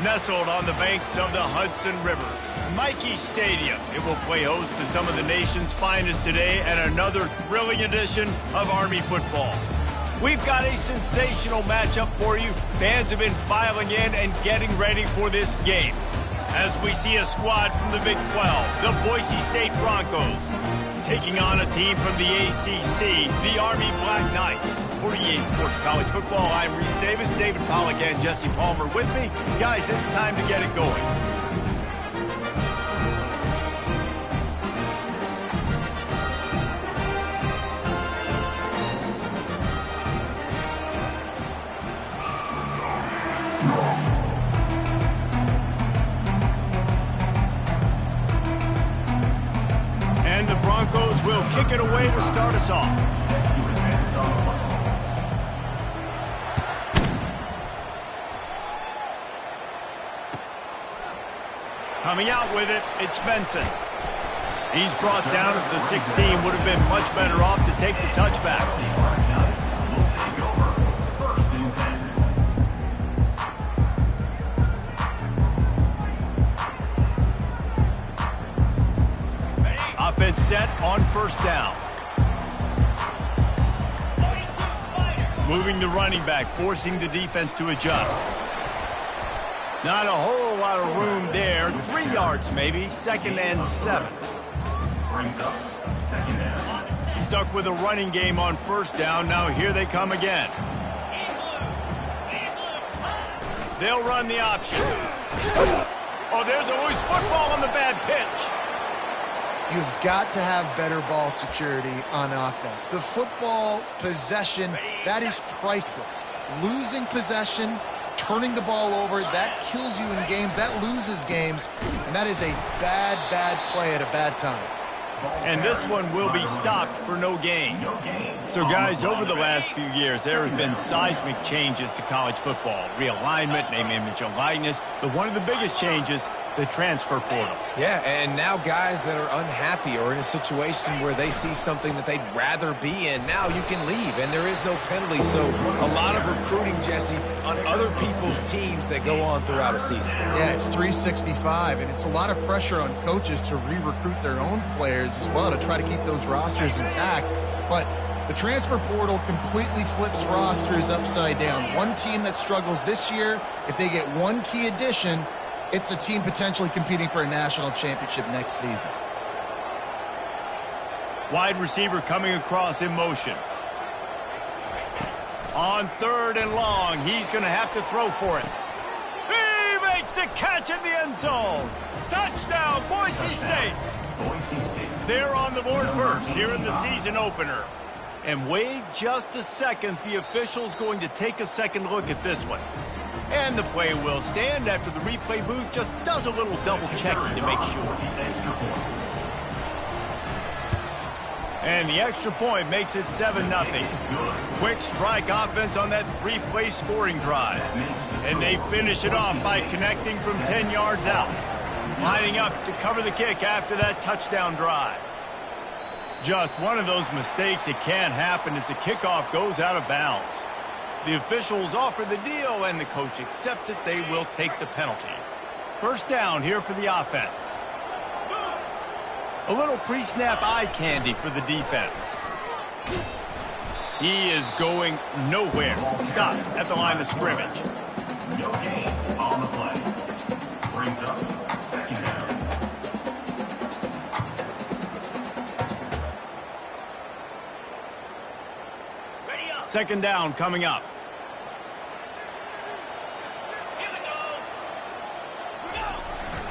Nestled on the banks of the Hudson River, Michie Stadium. It will play host to some of the nation's finest today and another thrilling edition of Army football. We've got a sensational matchup for you. Fans have been filing in and getting ready for this game. As we see a squad from the Big 12, the Boise State Broncos, taking on a team from the ACC, the Army Black Knights. For EA Sports College Football, I'm Reese Davis, David Pollack, and Jesse Palmer with me. Guys, it's time to get it going. And the Broncos will kick it away to start us off. Coming out with it, it's Benson. He's brought down at the 16. Would have been much better off to take the touchback. Offense set on first down. Moving the running back, forcing the defense to adjust. Not a whole lot of room there. 3 yards maybe. 2nd and 7. Stuck with a running game on first down. Now here they come again. They'll run the option. Oh, there's a loose football on the bad pitch. You've got to have better ball security on offense. The football possession, that is priceless. Losing possession, turning the ball over, that kills you in games, that loses games, and that is a bad, bad play at a bad time. And this one will be stopped for no gain. So, guys, over the last few years, there have been seismic changes to college football. Realignment, name, image, and likeness. But one of the biggest changes, the transfer portal. Yeah, and now guys that are unhappy or in a situation where they see something that they'd rather be in, now you can leave, and there is no penalty. So a lot of recruiting, Jesse, on other people's teams that go on throughout a season. Yeah, it's 365, and it's a lot of pressure on coaches to re-recruit their own players as well to try to keep those rosters intact. But the transfer portal completely flips rosters upside down. One team that struggles this year, if they get one key addition, it's a team potentially competing for a national championship next season. Wide receiver coming across in motion. On 3rd and long, he's going to have to throw for it. He makes the catch in the end zone. Touchdown, Boise State. They're on the board first here in the season opener. And wait just a second, the official's going to take a second look at this one. And the play will stand after the replay booth just does a little double checking to make sure. And the extra point makes it 7-0. Quick strike offense on that 3-play scoring drive. And they finish it off by connecting from 10 yards out. Lining up to cover the kick after that touchdown drive. Just one of those mistakes that can't happen as the kickoff goes out of bounds. The officials offer the deal, and the coach accepts it. They will take the penalty. First down here for the offense. A little pre-snap eye candy for the defense. He is going nowhere. Stop at the line of scrimmage. No gain on the play. Brings up 2nd down. Second down coming up.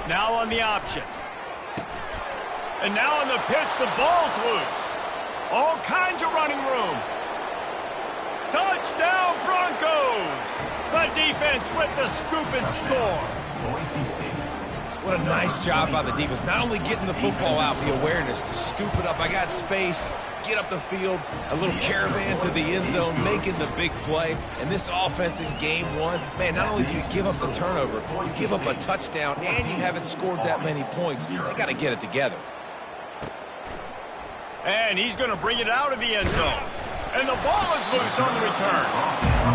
Now on the option. And now on the pitch, the ball's loose. All kinds of running room. Touchdown, Broncos! The defense with the scoop and score. What a nice job by the defense. Not only getting the football out, the awareness to scoop it up. I got space, get up the field, a little caravan to the end zone, making the big play. And this offense in game one, man, not only do you give up the turnover, you give up a touchdown, and you haven't scored that many points. They got to get it together. And he's going to bring it out of the end zone. And the ball is loose on the return.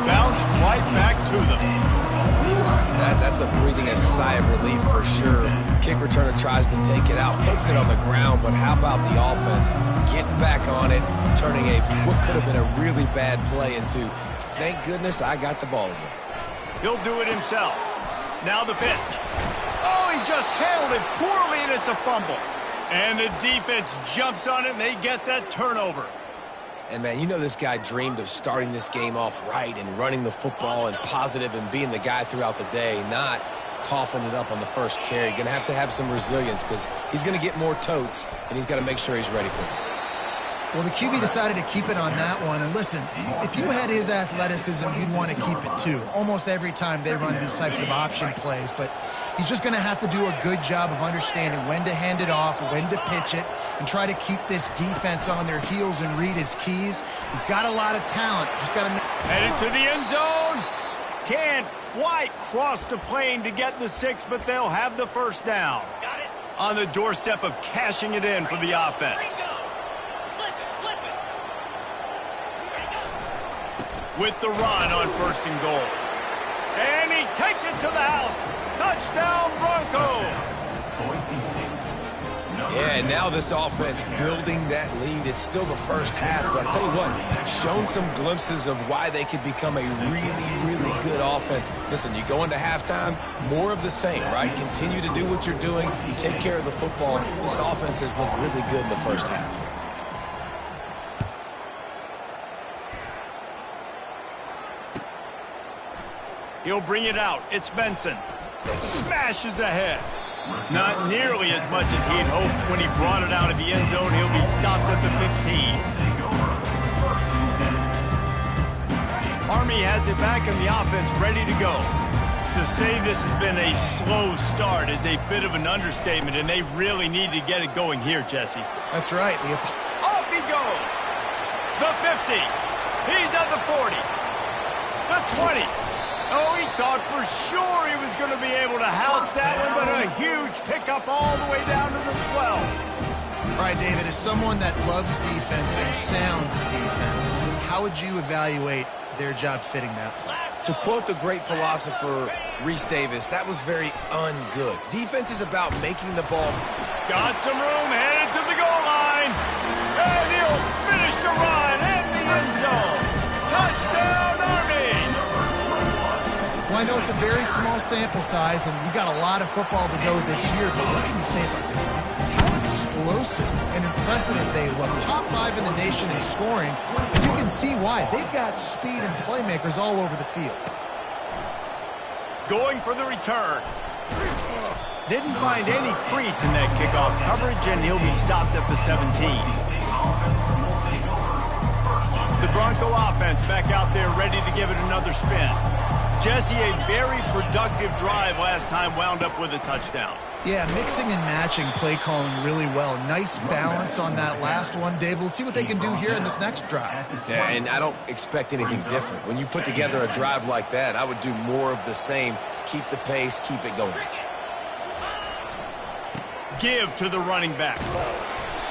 Bounced right back to them. That's a breathing a sigh of relief for sure. Kick returner tries to take it out, puts it on the ground, but how about the offense getting back on it, turning what could have been a really bad play into, thank goodness I got the ball again. He'll do it himself. Now the pitch. Oh, he just handled it poorly, and it's a fumble. And the defense jumps on it, and they get that turnover. And, man, you know this guy dreamed of starting this game off right and running the football and positive and being the guy throughout the day, not coughing it up on the first carry. Going to have some resilience because he's going to get more totes, and he's got to make sure he's ready for it. Well, the QB decided to keep it on that one. And listen, if you had his athleticism, you'd want to keep it too. Almost every time they run these types of option plays. But he's just going to have to do a good job of understanding when to hand it off, when to pitch it, and try to keep this defense on their heels and read his keys. He's got a lot of talent. Just got to... Headed to the end zone. Can't quite cross the plane to get the 6, but they'll have the first down. On the doorstep of cashing it in for the offense. With the run on 1st and goal. And he takes it to the house. Touchdown, Broncos. Yeah, now this offense building that lead. It's still the first half, but I'll tell you what, shown some glimpses of why they could become a really, really good offense. Listen, you go into halftime, more of the same, right? Continue to do what you're doing. Take care of the football. This offense has looked really good in the first half. He'll bring it out. It's Benson. Smashes ahead. Not nearly as much as he had hoped when he brought it out of the end zone. He'll be stopped at the 15. Army has it back and the offense ready to go. To say this has been a slow start is a bit of an understatement, and they really need to get it going here, Jesse. That's right. Off he goes. The 50. He's at the 40. The 20. Oh, he thought for sure he was going to be able to house that one, but a huge pickup all the way down to the 12. All right, David, as someone that loves defense and sound defense, how would you evaluate their job fitting that play? To quote the great philosopher Reese Davis, that was very ungood. Defense is about making the ball. Got some room, headed to the goal line. And he'll finish the run in the end zone. Touchdown, Army! Well, I know it's a very small sample size, and we've got a lot of football to go this year, but what can you say about this offense? How explosive and impressive they look. Top 5 in the nation in scoring, and you can see why. They've got speed and playmakers all over the field. Going for the return. Didn't find any crease in that kickoff coverage, and he'll be stopped at the 17. The Bronco offense back out there ready to give it another spin. Jesse, a very productive drive last time, wound up with a touchdown. Yeah, mixing and matching play calling really well. Nice balance on that last one, Dave. Let's see what they can do here in this next drive. Yeah, and I don't expect anything different. When you put together a drive like that, I would do more of the same. Keep the pace, keep it going. Give to the running back.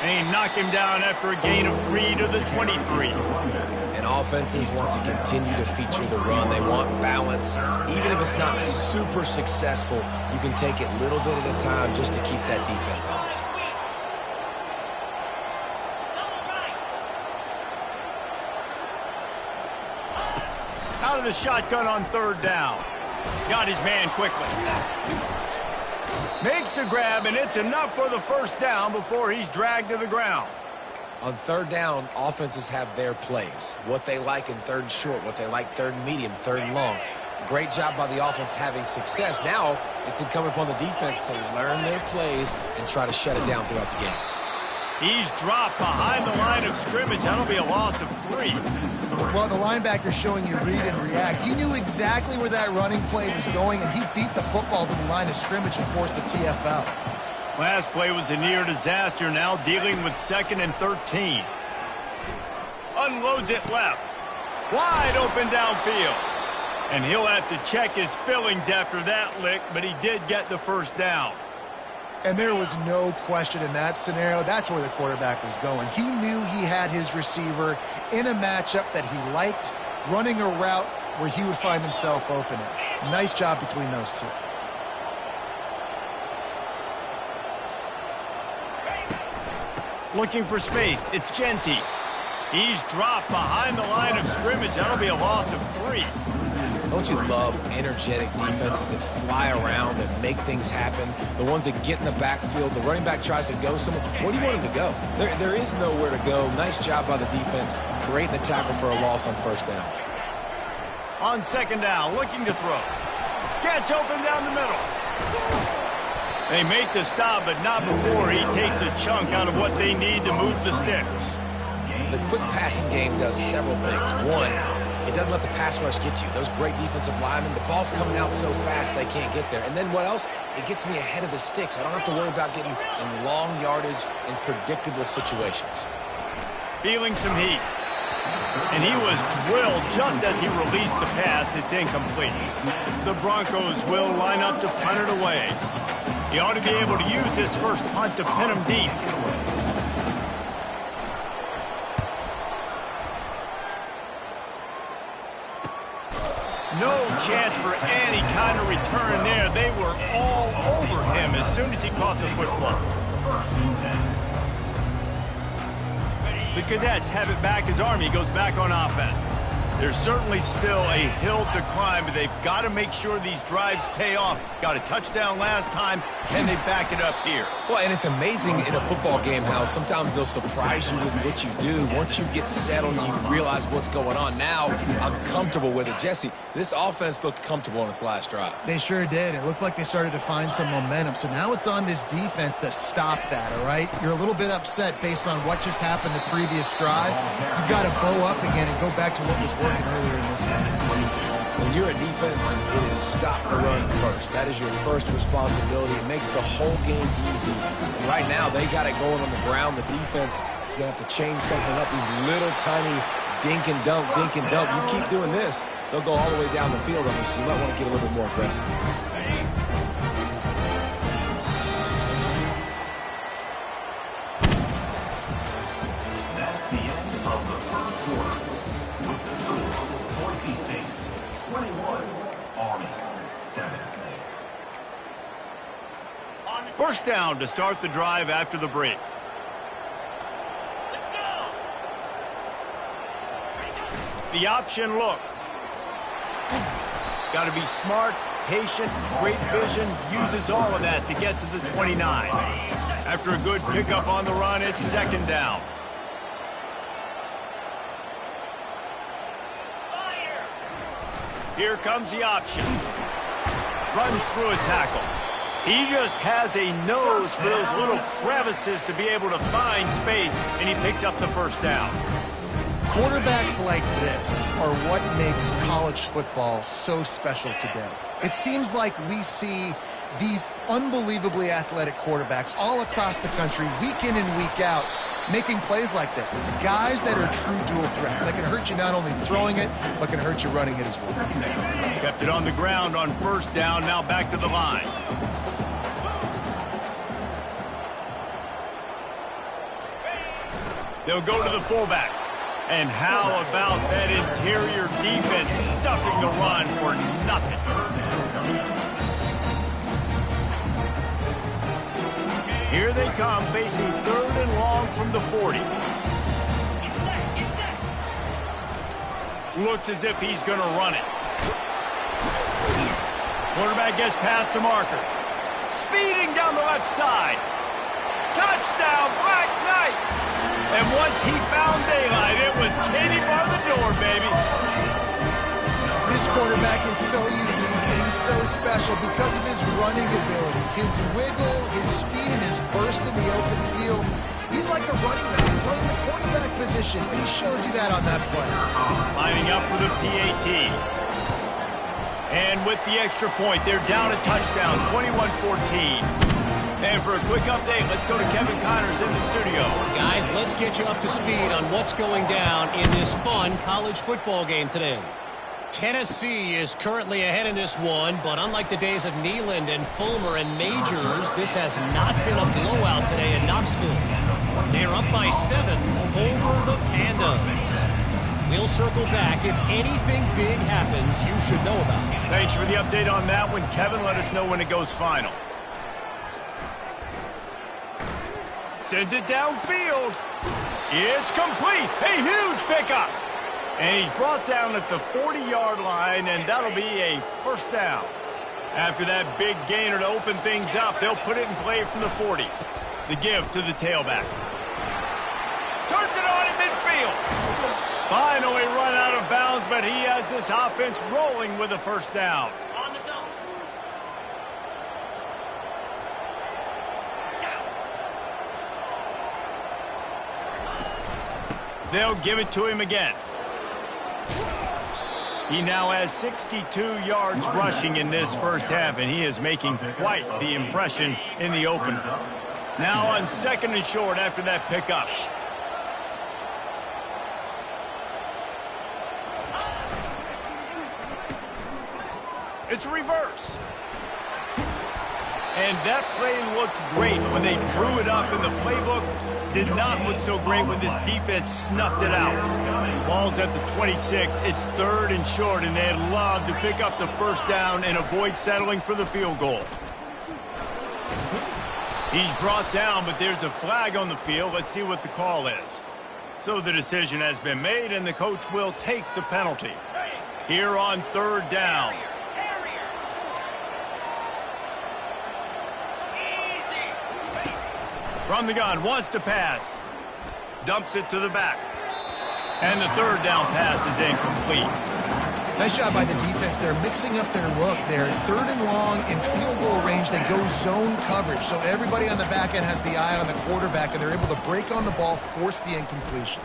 And he knocked him down after a gain of 3 to the 23. And offenses want to continue to feature the run. They want balance. Even if it's not super successful, you can take it little bit at a time just to keep that defense honest. Out of the shotgun on 3rd down. Got his man quickly. Makes the grab, and it's enough for the first down before he's dragged to the ground. On 3rd down, offenses have their plays. What they like in 3rd and short, what they like 3rd and medium, 3rd and long. Great job by the offense having success. Now it's incumbent upon the defense to learn their plays and try to shut it down throughout the game. He's dropped behind the line of scrimmage. That'll be a loss of 3. Well, the linebacker's showing you read and react. He knew exactly where that running play was going, and he beat the football to the line of scrimmage and forced the TFL. Last play was a near disaster, now dealing with 2nd and 13. Unloads it left. Wide open downfield. And he'll have to check his fillings after that lick, but he did get the first down. And there was no question in that scenario. That's where the quarterback was going. He knew he had his receiver in a matchup that he liked, running a route where he would find himself open. Nice job between those two. Looking for space. It's Genty. He's dropped behind the line of scrimmage. That'll be a loss of 3. Don't you love energetic defenses that fly around and make things happen? The ones that get in the backfield, the running back tries to go somewhere. Where do you want him to go? There is nowhere to go. Nice job by the defense, creating the tackle for a loss on first down. On second down, looking to throw. Gets open down the middle. They make the stop, but not before he takes a chunk out of what they need to move the sticks. The quick passing game does several things. One, it doesn't let the pass rush get you. Those great defensive linemen, the ball's coming out so fast they can't get there. And then what else? It gets me ahead of the sticks. I don't have to worry about getting in long yardage in predictable situations. Feeling some heat. And he was drilled just as he released the pass. It's incomplete. The Broncos will line up to punt it away. He ought to be able to use his first punt to pin him deep. No chance for any kind of return there. They were all over him as soon as he caught the football. The Cadets have it back as Army goes back on offense. There's certainly still a hill to climb, but they've got to make sure these drives pay off. Got a touchdown last time, and they back it up here. Well, and it's amazing in a football game how sometimes they'll surprise you with what you do. Once you get settled and you realize what's going on, now I'm comfortable with it. Jesse, this offense looked comfortable on its last drive. They sure did. It looked like they started to find some momentum. So now it's on this defense to stop that, all right? You're a little bit upset based on what just happened the previous drive. You've got to bow up again and go back to what was working earlier in this game. When you're a defense, it is stop the run first. That is your first responsibility. It makes the whole game easy. And right now, they got it going on the ground. The defense is going to have to change something up. These little tiny dink and dunk, dink and dunk. You keep doing this, they'll go all the way down the field on you, so you might want to get a little bit more aggressive. That's the end of the first quarter. With the score, Boise State 21, Army 7. First down to start the drive after the break. Let's go. The option look. Got to be smart, patient, great vision, uses all of that to get to the 29. After a good pickup on the run, it's second down. Here comes the option. Runs through a tackle. He just has a nose for those little crevices to be able to find space, and he picks up the first down. Quarterbacks like this are what makes college football so special today. It seems like we see these unbelievably athletic quarterbacks all across the country, week in and week out, making plays like this. Guys that are true dual threats. That can hurt you not only throwing it, but can hurt you running it as well. Kept it on the ground on first down, now back to the line. They'll go to the fullback. And how about that interior defense stuffing the run for nothing? Here they come, facing third and long from the 40. Looks as if he's going to run it. Quarterback gets past the marker. Speeding down the left side. Touchdown, Black Knights! And once he found daylight, it was Katie bar the door, baby. This quarterback is so unique and he's so special because of his running ability, his wiggle, his speed, and his burst in the open field. He's like a running back playing the quarterback position, and he shows you that on that play. Lining up for the PAT. And with the extra point, they're down a touchdown, 21-14. And for a quick update, let's go to Kevin Connors in the studio. Guys, let's get you up to speed on what's going down in this fun college football game today. Tennessee is currently ahead in this one, but unlike the days of Neyland and Fulmer and Majors, this has not been a blowout today in Knoxville. They're up by 7 over the Pandas. We'll circle back. If anything big happens, you should know about it. Thanks for the update on that one, Kevin. Let us know when it goes final. Sends it downfield. It's complete. A huge pickup. And he's brought down at the 40-yard line, and that'll be a first down. After that big gainer to open things up, they'll put it in play from the 40. The give to the tailback. Turns it on in midfield. Finally run out of bounds, but he has this offense rolling with a first down. They'll give it to him again. He now has 62 yards rushing in this first half, and he is making quite the impression in the opener. Now on 2nd and short after that pickup. It's a reverse. And that play looked great when they drew it up in the playbook. Did not look so great when this defense snuffed it out. Ball's at the 26. It's 3rd and short, and they'd love to pick up the first down and avoid settling for the field goal. He's brought down, but there's a flag on the field. Let's see what the call is. So the decision has been made, and the coach will take the penalty. Here on 3rd down. From the gun, wants to pass. Dumps it to the back. And the 3rd down pass is incomplete. Nice job by the defense. They're mixing up their look. They're 3rd and long in field goal range. They go zone coverage. So everybody on the back end has the eye on the quarterback, and they're able to break on the ball, force the incompletion.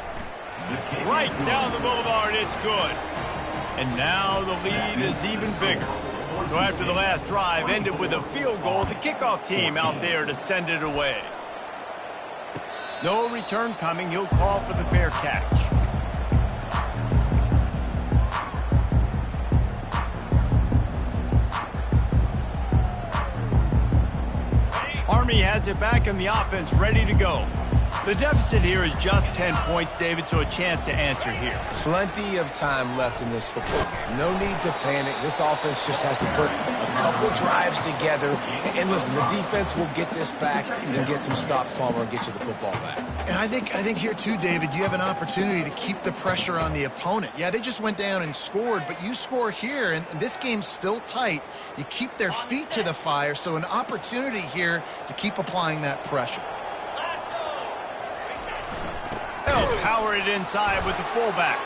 Right down the boulevard, it's good. And now the lead is even bigger. So after the last drive ended with a field goal, the kickoff team out there to send it away. No return coming. He'll call for the fair catch. Army has it back in the offense, ready to go. The deficit here is just 10 points, David, so a chance to answer here. Plenty of time left in this football game. No need to panic. This offense just has to put a couple drives together. And listen, the defense will get this back and get some stops, Palmer, and get you the football back. And I think here too, David, you have an opportunity to keep the pressure on the opponent. Yeah, they just went down and scored, but you score here, and this game's still tight. You keep their feet to the fire, so an opportunity here to keep applying that pressure. They'll power it inside with the fullback.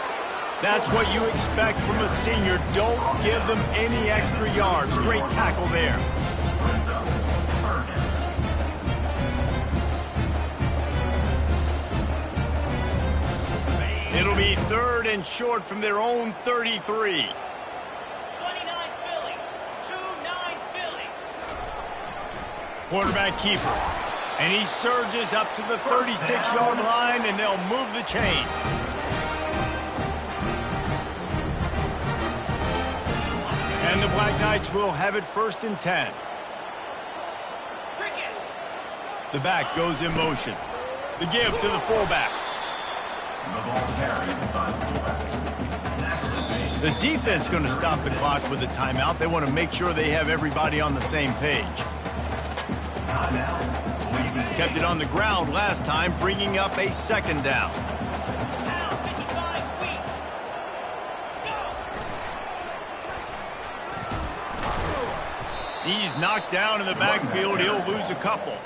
That's what you expect from a senior. Don't give them any extra yards. Great tackle there. It'll be 3rd and short from their own 33. 29 Philly. 2-9 Philly. Quarterback keeper. And he surges up to the 36-yard line, and they'll move the chain. And the Black Knights will have it 1st and 10. The back goes in motion. The give to the fullback. The defense going to stop the clock with a timeout. They want to make sure they have everybody on the same page. Kept it on the ground last time, bringing up a 2nd down. He's knocked down in the backfield. He'll lose a couple.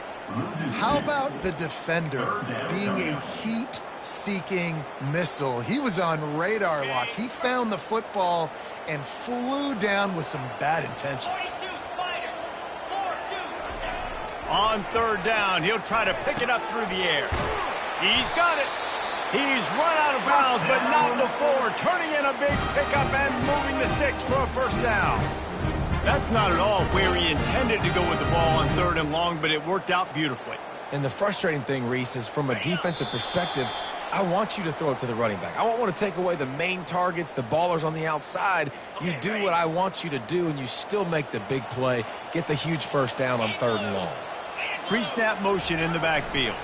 How about the defender being a heat-seeking missile? He was on radar lock. He found the football and flew down with some bad intentions. On 3rd down, he'll try to pick it up through the air. He's got it. He's run out of bounds, but not before. Turning in a big pickup and moving the sticks for a first down. That's not at all where he intended to go with the ball on 3rd and long, but it worked out beautifully. And the frustrating thing, Reese, is from a defensive perspective, I want you to throw it to the running back. I don't want to take away the main targets, the ballers on the outside. You do what I want you to do, and you still make the big play, get the huge first down on 3rd and long. Pre-snap motion in the backfield.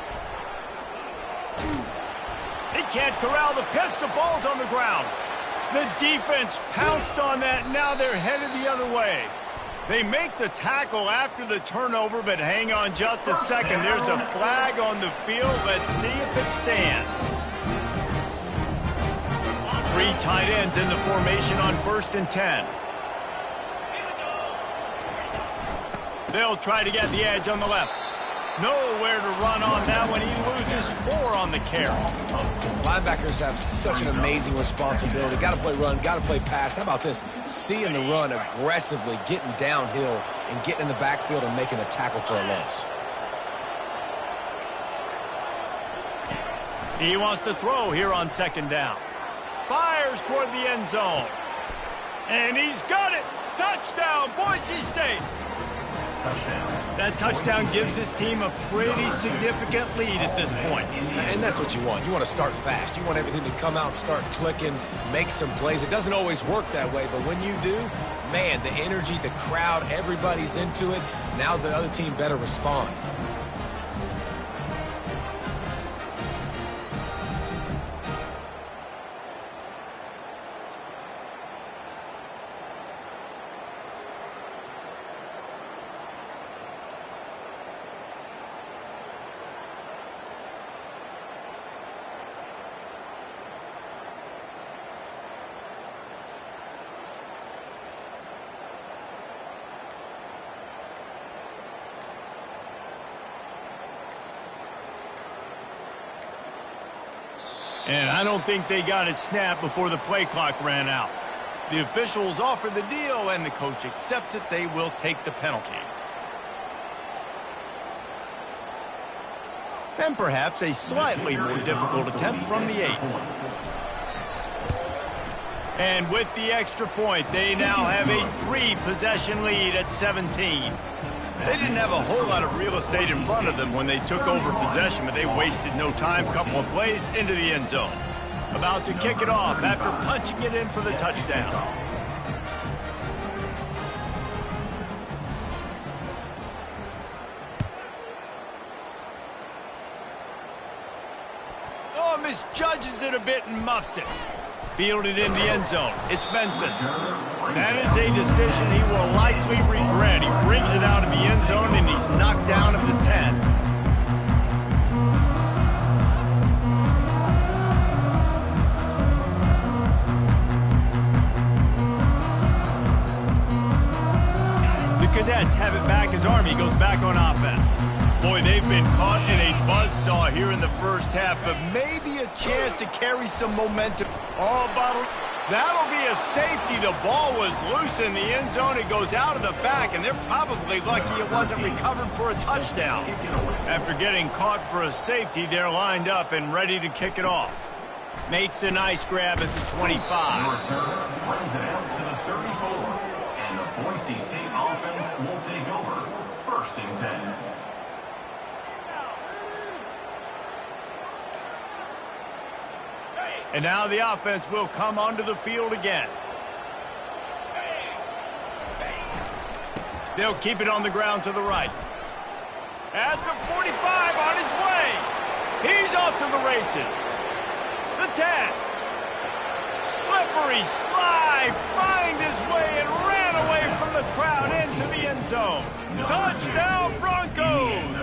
He can't corral the pitch. The ball's on the ground. The defense pounced on that. Now they're headed the other way. They make the tackle after the turnover, but hang on just a second. There's a flag on the field. Let's see if it stands. 3 tight ends in the formation on 1st and 10. They'll try to get the edge on the left. Nowhere to run on that one. He loses 4 on the carry. Linebackers have such an amazing responsibility. Got to play run, got to play pass. How about this? Seeing the run aggressively, getting downhill, and getting in the backfield and making a tackle for a loss. He wants to throw here on 2nd down. Fires toward the end zone. And he's got it. Touchdown, Boise State. That touchdown gives his team a pretty significant lead at this point. And that's what you want. You want to start fast. You want everything to come out and start clicking, make some plays. It doesn't always work that way, but when you do, man, the energy, the crowd, everybody's into it. Now the other team better respond. And I don't think they got it snapped before the play clock ran out. The officials offer the deal, and the coach accepts it. They will take the penalty. And perhaps a slightly more difficult attempt from the 8. And with the extra point, they now have a 3-possession lead at 17. They didn't have a whole lot of real estate in front of them when they took over possession, but they wasted no time. Couple of plays into the end zone. About to kick it off after punching it in for the touchdown. Oh, misjudges it a bit and muffs it. Fielded in the end zone. It's Benson. That is a decision he will likely regret. He brings it out of the end zone, and he's knocked down at the 10. The Cadets have it back as Army goes back on offense. Boy, they've been caught in a buzzsaw here in the first half, but maybe a chance to carry some momentum. Oh, bottle. That'll be a safety. The ball was loose in the end zone. It goes out of the back, and they're probably lucky it wasn't recovered for a touchdown. After getting caught for a safety, they're lined up and ready to kick it off. Makes a nice grab at the 25. Brings it out to the 34. And the Boise State offense will take over 1st and 10. And now the offense will come onto the field again. They'll keep it on the ground to the right. At the 45, on his way. He's off to the races. The 10. Slippery slide, find his way and ran away from the crowd into the end zone. Touchdown, Broncos!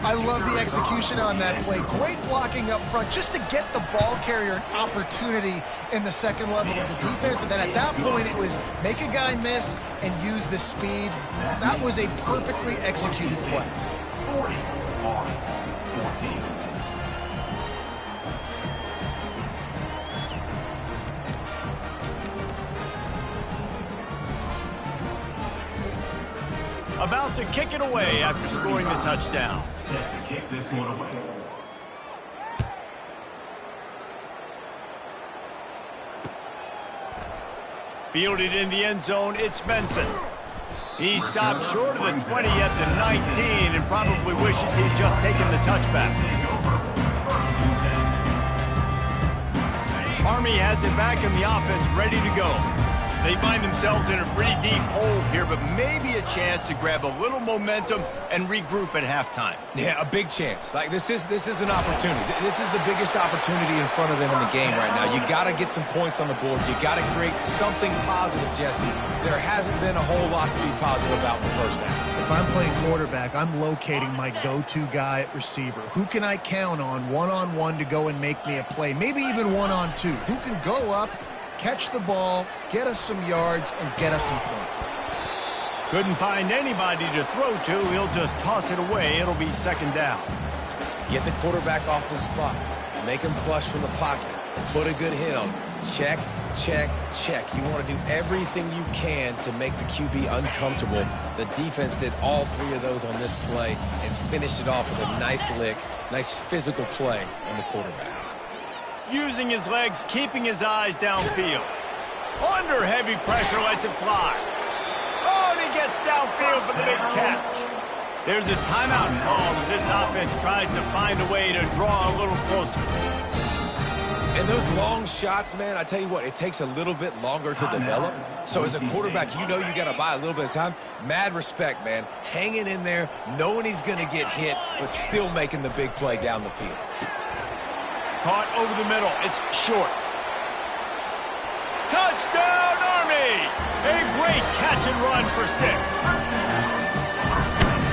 I love the execution on that play. Great blocking up front just to get the ball carrier an opportunity in the second level of the defense. And then at that point, it was make a guy miss and use the speed. That was a perfectly executed play. 40-14. About to kick it away after scoring the touchdown. Set to kick this one away. Fielded in the end zone, it's Benson. He stopped short of the 20 at the 19 and probably wishes he'd just taken the touchback. Army has it back in the offense, ready to go. They find themselves in a pretty deep hole here, but maybe a chance to grab a little momentum and regroup at halftime. Yeah, a big chance. Like this is an opportunity. This is the biggest opportunity in front of them in the game right now. You got to get some points on the board. You got to create something positive, Jesse. There hasn't been a whole lot to be positive about in the first half. If I'm playing quarterback, I'm locating my go-to guy at receiver. Who can I count on one-on-one to go and make me a play? Maybe even one-on-two. Who can go up, catch the ball, get us some yards, and get us some points? Couldn't find anybody to throw to. He'll just toss it away. It'll be second down. Get the quarterback off his spot. Make him flush from the pocket. Put a good hit on him. Check, check, check. You want to do everything you can to make the QB uncomfortable. The defense did all three of those on this play and finished it off with a nice lick, nice physical play on the quarterback. Using his legs, keeping his eyes downfield. Under heavy pressure, lets it fly. Oh, and he gets downfield for the big catch. There's a timeout called as this offense tries to find a way to draw a little closer. And those long shots, man, I tell you what, it takes a little bit longer to develop. So as a quarterback, you know you got to buy a little bit of time. Mad respect, man. Hanging in there, knowing he's going to get hit, but still making the big play down the field. Caught over the middle. It's short. Touchdown, Army! A great catch and run for 6.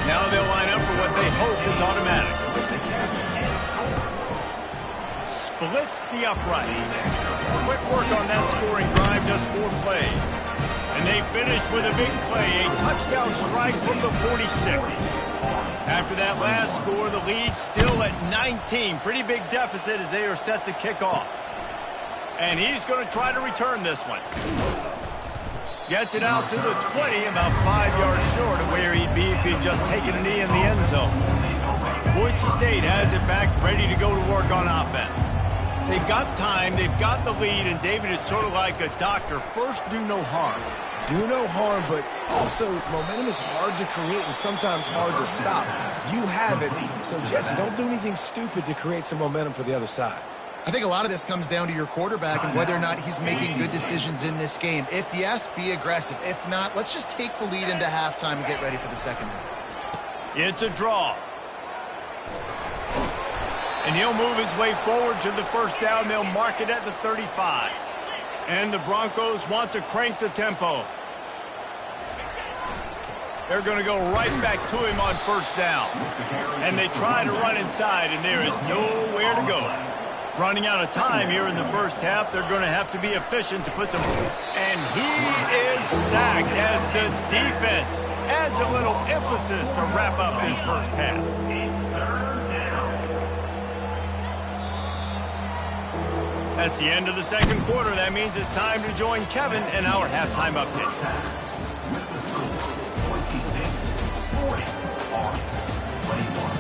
Now they'll line up for what they hope is automatic. Splits the uprights. Quick work on that scoring drive, just 4 plays. And they finish with a big play, a touchdown strike from the 46. After that last score, the lead still at 19. Pretty big deficit as they are set to kick off. And he's going to try to return this one. Gets it out to the 20, about 5 yards short of where he'd be if he'd just taken a knee in the end zone. Boise State has it back, ready to go to work on offense. They've got time, they've got the lead, and David, it's sort of like a doctor. First, do no harm. Do no harm, but also momentum is hard to create and sometimes hard to stop. You have it, so Jesse, don't do anything stupid to create some momentum for the other side. I think a lot of this comes down to your quarterback and whether or not he's making good decisions in this game. If yes, be aggressive. If not, let's just take the lead into halftime and get ready for the second half. It's a draw. And he'll move his way forward to the first down. They'll mark it at the 35. And the Broncos want to crank the tempo. They're going to go right back to him on first down. And they try to run inside, and there is nowhere to go. Running out of time here in the first half. They're going to have to be efficient to put some... And he is sacked as the defense adds a little emphasis to wrap up this first half. That's the end of the second quarter. That means it's time to join Kevin in our halftime update. With the score, Boise State 40, Army 21.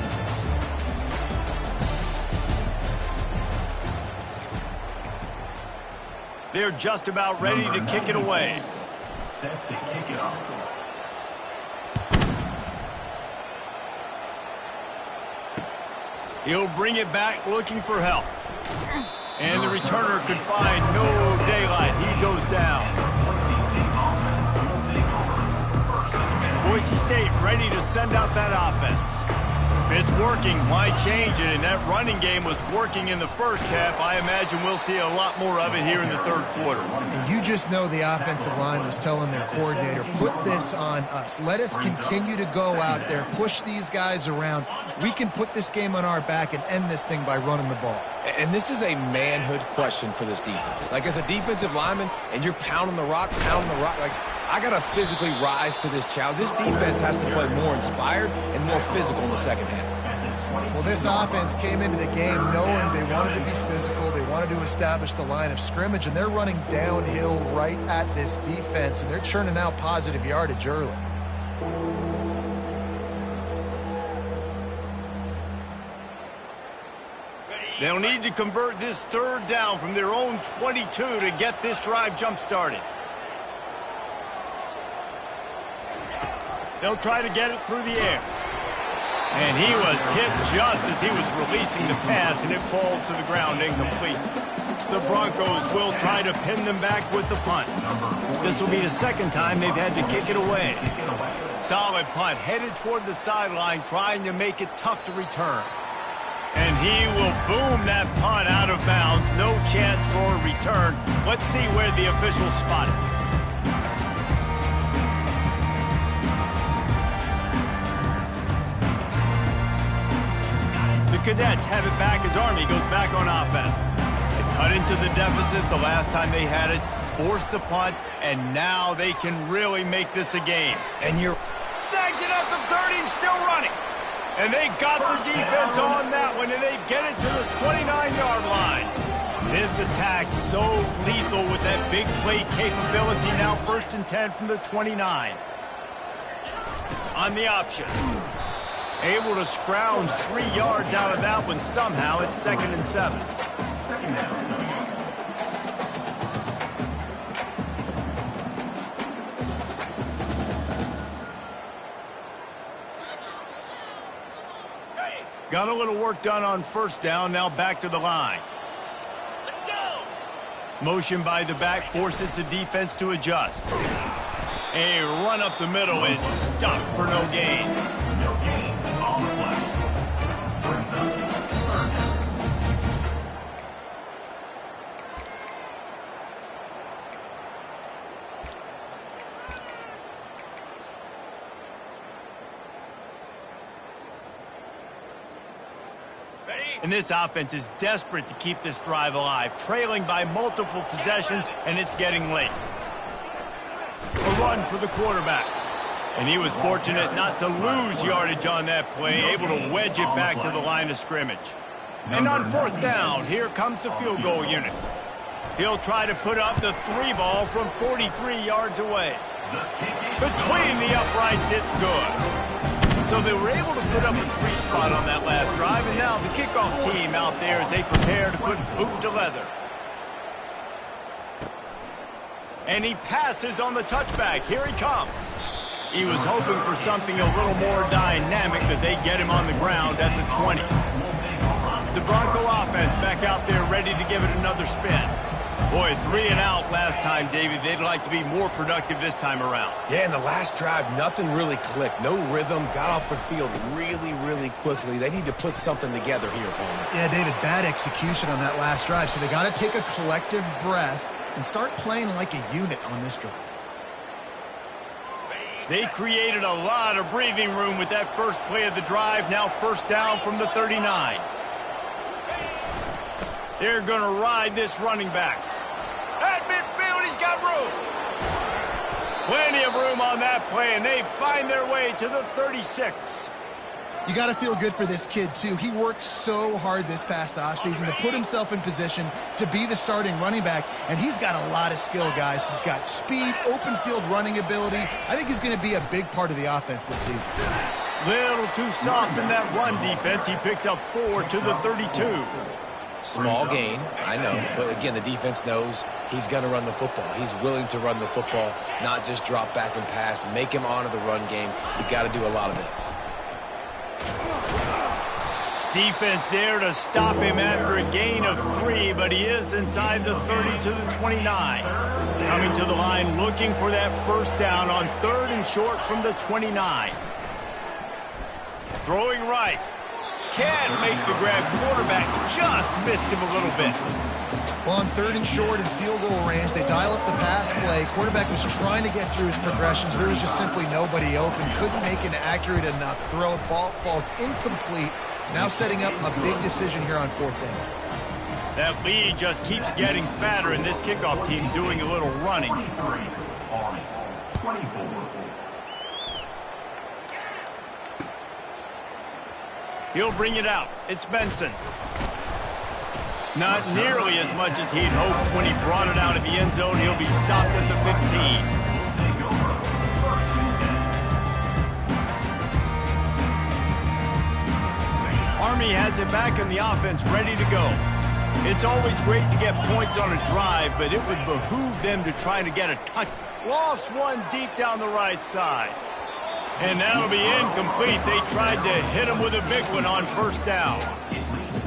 They're just about ready to kick it away. Set to kick it off. He'll bring it back looking for help. And the returner could find no daylight. He goes down. Boise State ready to send out that offense. If it's working, why change it? And that running game was working in the first half. I imagine we'll see a lot more of it here in the third quarter. And you just know the offensive line was telling their coordinator, put this on us. Let us continue to go out there, push these guys around. We can put this game on our back and end this thing by running the ball. And this is a manhood question for this defense. Like, as a defensive lineman, and you're pounding the rock, like, I got to physically rise to this challenge. This defense has to play more inspired and more physical in the second half. Well, this offense came into the game knowing they wanted to be physical. They wanted to establish the line of scrimmage, and they're running downhill right at this defense, and they're churning out positive yardage early. They'll need to convert this third down from their own 22 to get this drive jump-started. They'll try to get it through the air. And he was hit just as he was releasing the pass, and it falls to the ground incomplete. The Broncos will try to pin them back with the punt. This will be the second time they've had to kick it away. Solid punt, headed toward the sideline, trying to make it tough to return. And he will boom that punt out of bounds. No chance for a return. Let's see where the officials spot it. The Cadets have it back as Army goes back on offense. They cut into the deficit the last time they had it, forced the punt, and now they can really make this a game. And you're... Snags it at the 30 and still running. And they got the defense on that one, and they get it to the 29-yard line. This attack so lethal with that big play capability. Now 1st and 10 from the 29. On the option. Able to scrounge 3 yards out of that one somehow. It's 2nd and 7. Second down. Got a little work done on 1st down. Now back to the line. Let's go. Motion by the back forces the defense to adjust. A run up the middle is stopped for no gain. No gain on the play. Brings up 3rd down. And this offense is desperate to keep this drive alive, trailing by multiple possessions, and it's getting late. A run for the quarterback. And he was fortunate not to lose yardage on that play, able to wedge it back to the line of scrimmage. And on 4th down, here comes the field goal unit. He'll try to put up the 3 ball from 43 yards away. Between the uprights, it's good. So they were able to put up a 3 spot on that last drive, and now the kickoff team out there as they prepare to put boot to leather. And he passes on the touchback. Here he comes. He was hoping for something a little more dynamic, but they get him on the ground at the 20. The Bronco offense back out there ready to give it another spin. Boy, 3 and out last time, David. They'd like to be more productive this time around. Yeah, in the last drive, nothing really clicked. No rhythm, got off the field really, really quickly. They need to put something together here, Coleman. Yeah, David, bad execution on that last drive. So they got to take a collective breath and start playing like a unit on this drive. They created a lot of breathing room with that first play of the drive. Now 1st down from the 39. They're going to ride this running back. At midfield, he's got room. Plenty of room on that play, and they find their way to the 36. You got to feel good for this kid, too. He worked so hard this past offseason to put himself in position to be the starting running back, and he's got a lot of skill, guys. He's got speed, open field running ability. I think he's going to be a big part of the offense this season. Little too soft in that run defense. He picks up 4 to the 32. Small gain, I know, but again, the defense knows he's going to run the football. He's willing to run the football, not just drop back and pass, make him honor the run game. You got to do a lot of this. Defense there to stop him after a gain of 3, but he is inside the 30 to the 29. Coming to the line, looking for that 1st down on 3rd and short from the 29. Throwing right. Can't make the grab. Quarterback just missed him a little bit. Well, on 3rd and short and field goal range, they dial up the pass play. Quarterback was trying to get through his progressions. There was just simply nobody open. Couldn't make an accurate enough throw. Ball falls incomplete. Now setting up a big decision here on 4th down. That lead just keeps getting fatter, and this kickoff team doing a little running. 23, Army, 24. He'll bring it out. It's Benson. Not nearly as much as he'd hoped when he brought it out of the end zone. He'll be stopped at the 15. Take over. 1st and 10. Army has it back in the offense, ready to go. It's always great to get points on a drive, but it would behoove them to try to get a touch. Lost one deep down the right side. And that'll be incomplete. They tried to hit him with a big one on first down.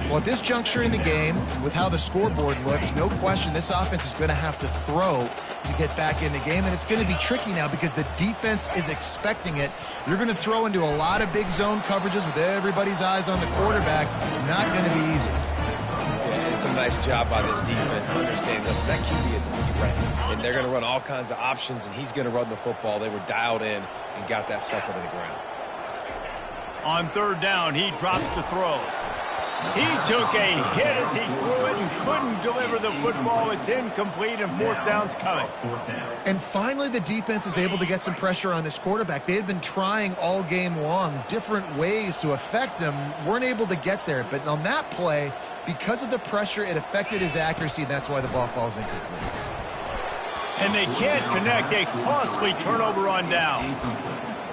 Well, at this juncture in the game, with how the scoreboard looks, no question this offense is going to have to throw to get back in the game, and it's going to be tricky now because the defense is expecting it. You're going to throw into a lot of big zone coverages with everybody's eyes on the quarterback. Not going to be easy. Yeah, it's a nice job by this defense understanding, listen, that QB is a threat, and they're going to run all kinds of options, and he's going to run the football. They were dialed in and got that sucker to the ground. On third down, he drops to throw. He took a hit as he threw it and couldn't deliver the football. It's incomplete, and fourth down's coming. And finally, the defense is able to get some pressure on this quarterback. They had been trying all game long different ways to affect him, weren't able to get there. But on that play, because of the pressure, it affected his accuracy, and that's why the ball falls incomplete. And they can't connect. A costly turnover on down.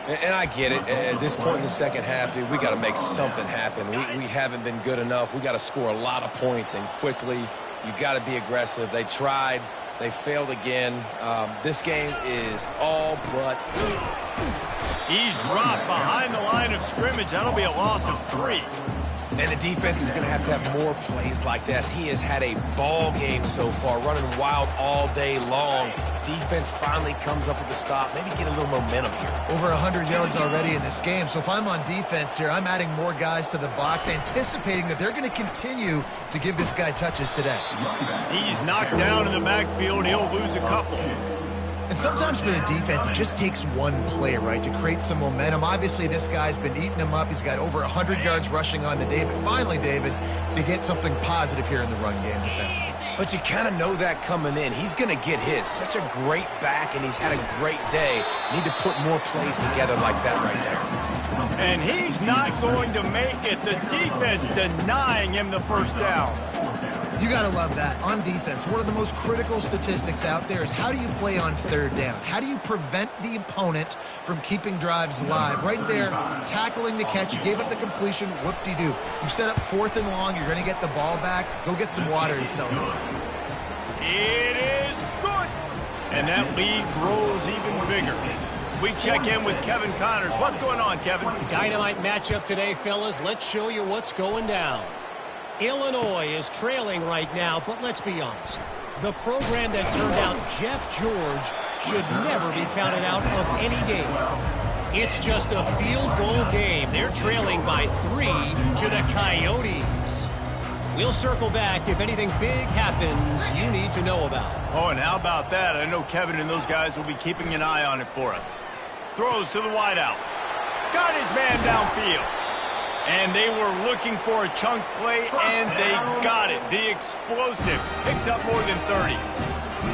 And I get it. At this point in the second half, dude, we got to make something happen. We haven't been good enough. We got to score a lot of points and quickly. You got to be aggressive. They tried. They failed again. This game is all but. He's dropped behind the line of scrimmage. That'll be a loss of 3. And the defense is going to have more plays like that. He has had a ball game so far, running wild all day long. Defense finally comes up with the stop. Maybe get a little momentum here. Over 100 yards already in this game. So if I'm on defense here, I'm adding more guys to the box, anticipating that they're going to continue to give this guy touches today. He's knocked down in the backfield. He'll lose a couple. And sometimes for the defense, it just takes one play, right, to create some momentum. Obviously, this guy's been eating him up. He's got over 100 yards rushing on the day. But finally, David, they get something positive here in the run game defensively. But you kind of know that coming in. He's going to get his. Such a great back, and he's had a great day. Need to put more plays together like that right there. And he's not going to make it. The defense denying him the first down. You got to love that. On defense, one of the most critical statistics out there is how do you play on third down? How do you prevent the opponent from keeping drives alive? Right there, tackling the catch. You gave up the completion. Whoop-de-doo. You set up fourth and long. You're going to get the ball back. Go get some water and celebrate. It is good. And that lead grows even bigger. We check in with Kevin Connors. What's going on, Kevin? Dynamite matchup today, fellas. Let's show you what's going down. Illinois is trailing right now, but let's be honest. The program that turned out Jeff George should never be counted out of any game. It's just a field goal game. They're trailing by 3 to the Coyotes. We'll circle back if anything big happens you need to know about. Oh, and how about that? I know Kevin and those guys will be keeping an eye on it for us. Throws to the wideout. Got his man downfield. And they were looking for a chunk play, and they got it. The explosive picks up more than 30.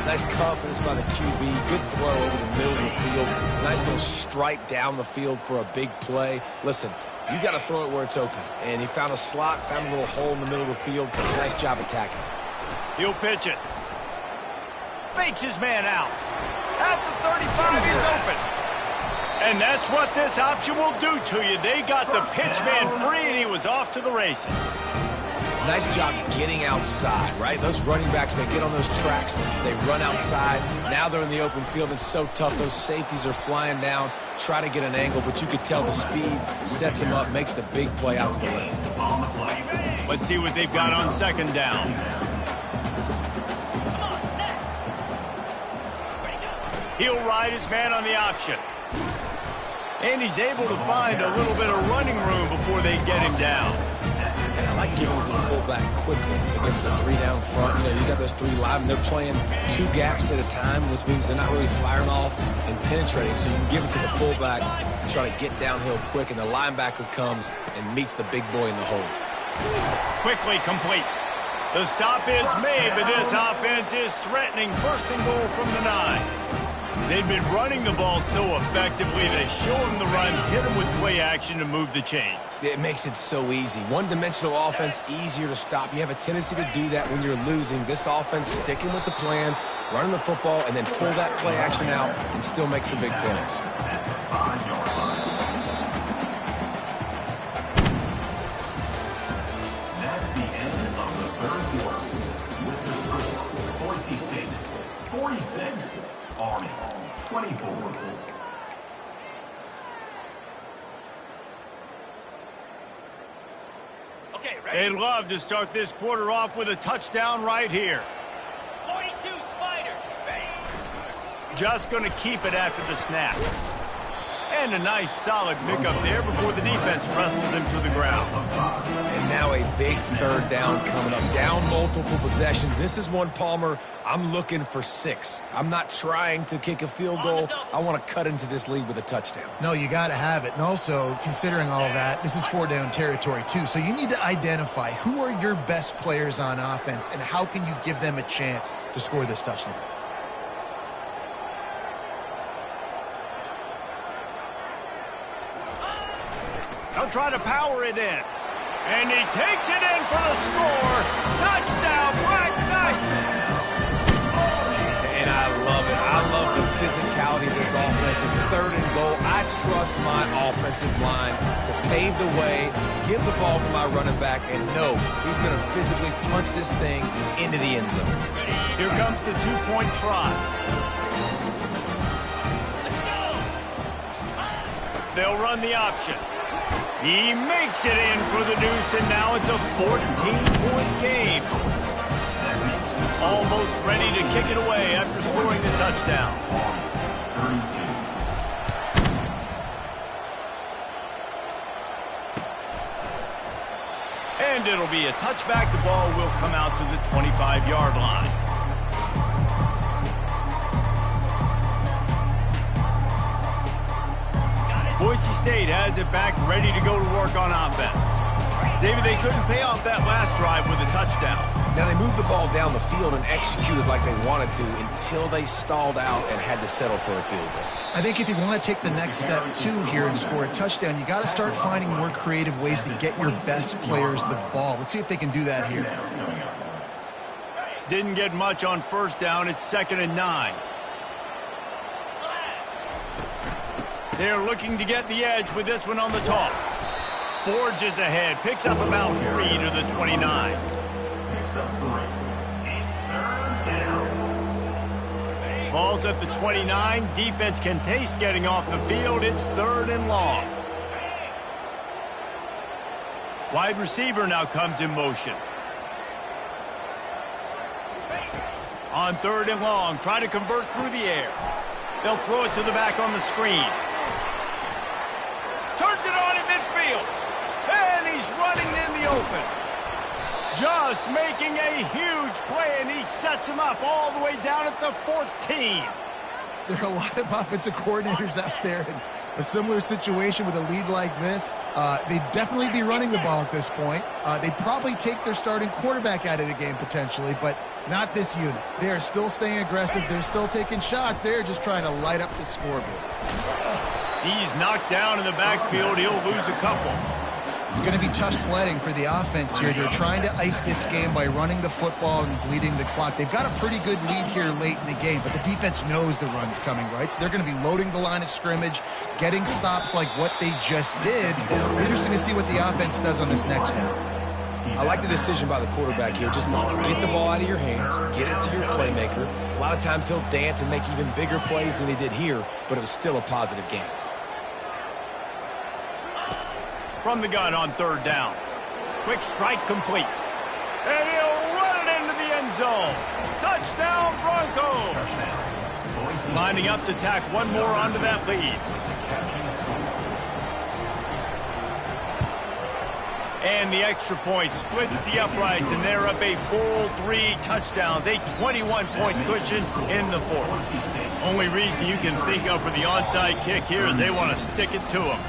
Nice confidence by the QB. Good throw over the middle of the field. Nice little stripe down the field for a big play. Listen, you got to throw it where it's open. And he found a slot, found a little hole in the middle of the field. Nice job attacking. He'll pitch it. Fakes his man out. At the 35, he's open. And that's what this option will do to you. They got the pitch man free, and he was off to the races. Nice job getting outside, right? Those running backs, they get on those tracks, they run outside. Now they're in the open field. It's so tough. Those safeties are flying down, try to get an angle, but you could tell the speed sets him up, makes the big play out to the lane. Let's see what they've got on second down. He'll ride his man on the option. And he's able to find a little bit of running room before they get him down. And I like giving to the fullback quickly against the 3 down front. You know, you got those 3 live, and they're playing 2 gaps at a time, which means they're not really firing off and penetrating. So you can give it to the fullback, try to get downhill quick, and the linebacker comes and meets the big boy in the hole. Quickly complete. The stop is made, but this offense is threatening. First and goal from the 9. They've been running the ball so effectively, they show him the run, hit him with play action to move the chains. It makes it so easy. One-dimensional offense, easier to stop. You have a tendency to do that when you're losing. This offense sticking with the plan, running the football, and then pull that play action out and still make some big plays. That's the end of the third quarter. With the score, Boise State 46, Army 24. They'd love to start this quarter off with a touchdown right here. 42 Spider. Just going to keep it after the snap. And a nice solid pickup there before the defense wrestles him to the ground. And now a big third down coming up. Down multiple possessions. This is one, Palmer, I'm looking for 6. I'm not trying to kick a field goal. I want to cut into this lead with a touchdown. No, you got to have it. And also, considering all of that, this is 4-down territory too. So you need to identify who are your best players on offense and how can you give them a chance to score this touchdown. They'll try to power it in. And he takes it in for the score. Touchdown, Black Knights! And I love it. I love the physicality of this offense. It's 3rd and goal. I trust my offensive line to pave the way, give the ball to my running back, and know he's going to physically punch this thing into the end zone. Here comes the 2-point try. They'll run the option. He makes it in for the deuce, and now it's a 14-point game. Almost ready to kick it away after scoring the touchdown. And it'll be a touchback. The ball will come out to the 25-yard line. Boise State has it back, ready to go to work on offense. David, they couldn't pay off that last drive with a touchdown. Now, they moved the ball down the field and executed like they wanted to until they stalled out and had to settle for a field goal. I think if you want to take the next step, too, here and score a touchdown, you got to start finding more creative ways to get your best players the ball. Let's see if they can do that here. Didn't get much on first down. It's 2nd and 9. They're looking to get the edge with this one on the toss. Forges ahead, picks up about 3 to the 29. Picks up 3. It's 3rd down. Ball's at the 29. Defense can taste getting off the field. It's 3rd and long. Wide receiver now comes in motion. On 3rd and long, try to convert through the air. They'll throw it to the back on the screen. Turns it on in midfield. And he's running in the open. Just making a huge play, and he sets him up all the way down at the 14. There are a lot of offensive coordinators out there in a similar situation with a lead like this. They'd definitely be running the ball at this point. They'd probably take their starting quarterback out of the game potentially, but not this unit. They are still staying aggressive. They're still taking shots. They're just trying to light up the scoreboard. He's knocked down in the backfield. He'll lose a couple. It's going to be tough sledding for the offense here. They're trying to ice this game by running the football and bleeding the clock. They've got a pretty good lead here late in the game, but the defense knows the run's coming, right? So they're going to be loading the line of scrimmage, getting stops like what they just did. Interesting to see what the offense does on this next one. I like the decision by the quarterback here. Just get the ball out of your hands, get it to your playmaker. A lot of times he'll dance and make even bigger plays than he did here, but it was still a positive game. From the gun on 3rd down. Quick strike complete. And he'll run it into the end zone. Touchdown, Broncos. Lining up to tack one more onto that lead. And the extra point splits the uprights, and they're up a full 3 touchdowns, a 21-point cushion in the 4th. Only reason you can think of for the onside kick here is they want to stick it to him.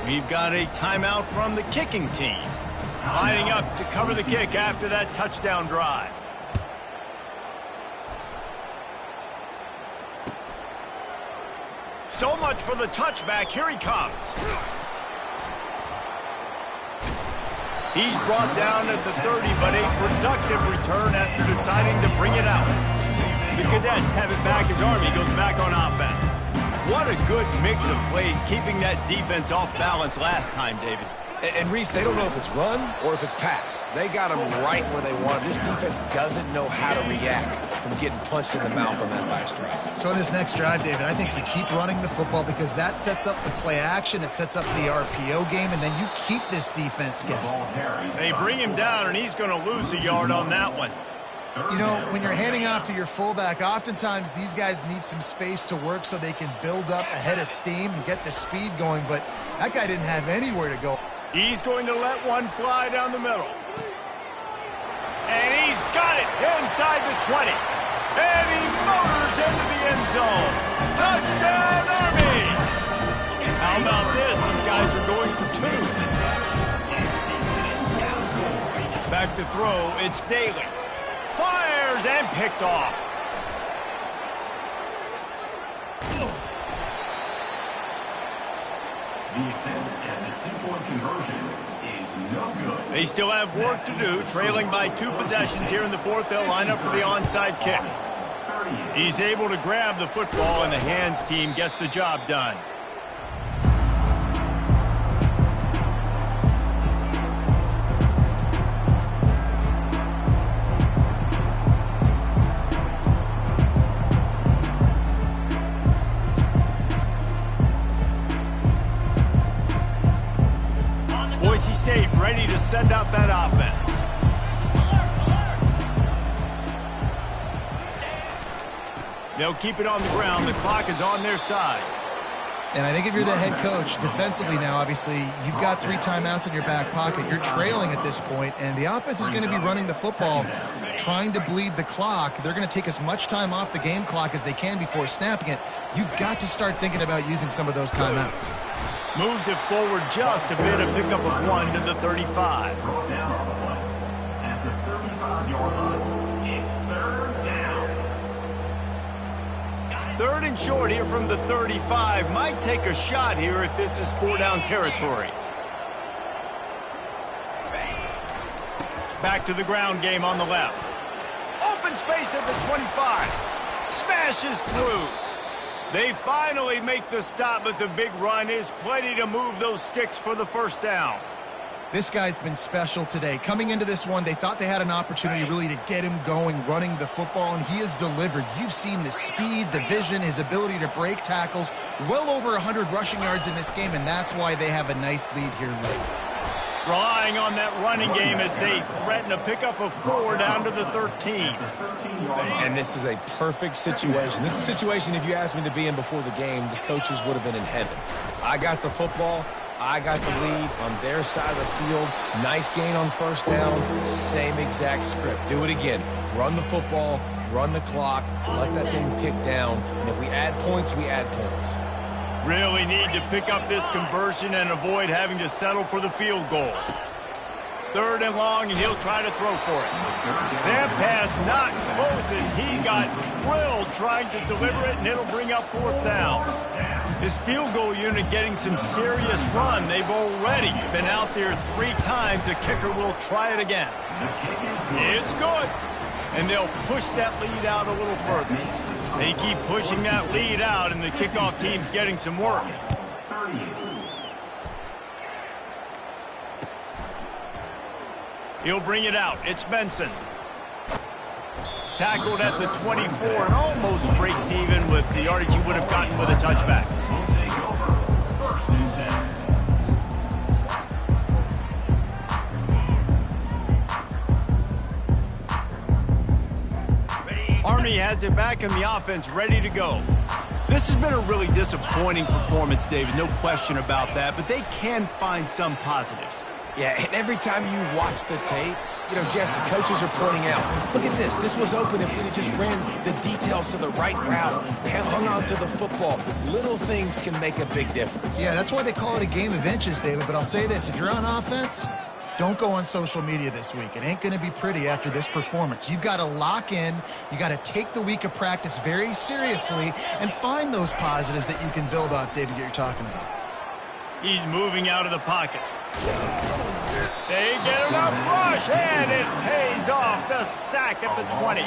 We've got a timeout from the kicking team. Lining up to cover the kick after that touchdown drive. So much for the touchback. Here he comes. He's brought down at the 30, but a productive return after deciding to bring it out. The Cadets have it back as Army goes back on offense. What a good mix of plays, keeping that defense off balance last time, David. And Reese, they don't know if it's run or if it's pass. They got them right where they want. This defense doesn't know how to react from getting punched in the mouth on that last drive. So in this next drive, David, I think you keep running the football because that sets up the play action, it sets up the RPO game, and then you keep this defense guessing. They bring him down, and he's going to lose a yard on that one. You know, when you're handing off to your fullback, oftentimes these guys need some space to work so they can build up a head of steam and get the speed going, but that guy didn't have anywhere to go. He's going to let one fly down the middle. And he's got it inside the 20. And he motors into the end zone. Touchdown, Army! How about this? These guys are going for 2. Back to throw, it's Daly. Fires and picked off. The attempt at the two-point conversion is no good. They still have work to do, trailing by 2 possessions here in the 4th. They'll line up for the onside kick. He's able to grab the football, and the hands team gets the job done. Boise State ready to send out that offense. They'll keep it on the ground. The clock is on their side. And I think if you're the head coach, defensively now, obviously, you've got 3 timeouts in your back pocket. You're trailing at this point, and the offense is going to be running the football, trying to bleed the clock. They're going to take as much time off the game clock as they can before snapping it. You've got to start thinking about using some of those timeouts. Moves it forward just a bit, a pickup of 1 to the 35. Brought down on the play. At the 35-yard line, it's 3rd down. 3rd and short here from the 35. Might take a shot here if this is 4-down territory. Back to the ground game on the left. Open space at the 25. Smashes through. They finally make the stop, but the big run is plenty to move those sticks for the 1st down. This guy's been special today. Coming into this one, they thought they had an opportunity really to get him going, running the football, and he has delivered. You've seen the speed, the vision, his ability to break tackles. Well over 100 rushing yards in this game, and that's why they have a nice lead here late. Relying on that running game as they threaten a pickup of 4 down to the 13. And this is a perfect situation. This is a situation, if you asked me to be in before the game, the coaches would have been in heaven. I got the football. I got the lead on their side of the field. Nice gain on 1st down. Same exact script. Do it again. Run the football, run the clock, let that thing tick down. And if we add points, we add points. Really need to pick up this conversion and avoid having to settle for the field goal. 3rd and long, and he'll try to throw for it. That pass not close as he got drilled trying to deliver it, and it'll bring up 4th down. His field goal unit getting some serious run. They've already been out there 3 times. The kicker will try it again. It's good. And they'll push that lead out a little further. They keep pushing that lead out, and the kickoff team's getting some work. He'll bring it out. It's Benson. Tackled at the 24 and almost breaks even with the yardage he would have gotten with a touchback. Army has it back in the offense, ready to go. This has been a really disappointing performance, David, no question about that, but they can find some positives. Yeah, and every time you watch the tape, you know, Jesse, coaches are pointing out, look at this. This was open if we just ran the details to the right route, hung on to the football. Little things can make a big difference. Yeah, that's why they call it a game of inches, David. But I'll say this, if you're on offense, don't go on social media this week. It ain't going to be pretty after this performance. You've got to lock in. You got to take the week of practice very seriously and find those positives that you can build off, David, that you're talking about. He's moving out of the pocket. They get enough rush, and it pays off. The sack at the 20.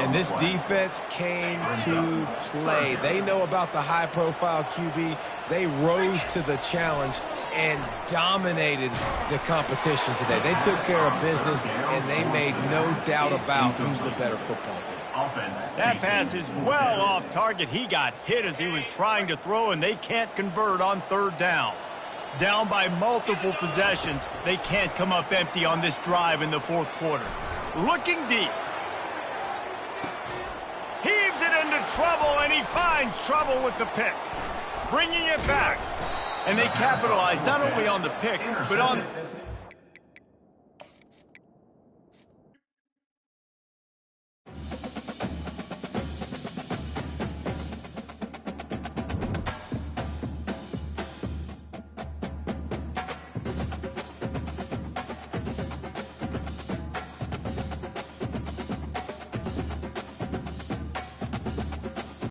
And this defense came to play. They know about the high-profile QB. They rose to the challenge, and dominated the competition today. They took care of business, and they made no doubt about who's the better football team. That pass is well off target. He got hit as he was trying to throw, and they can't convert on third down. Down by multiple possessions, they can't come up empty on this drive in the fourth quarter. Looking deep. Heaves it into trouble, and he finds trouble with the pick. Bringing it back. And they capitalize not only on the pick, but on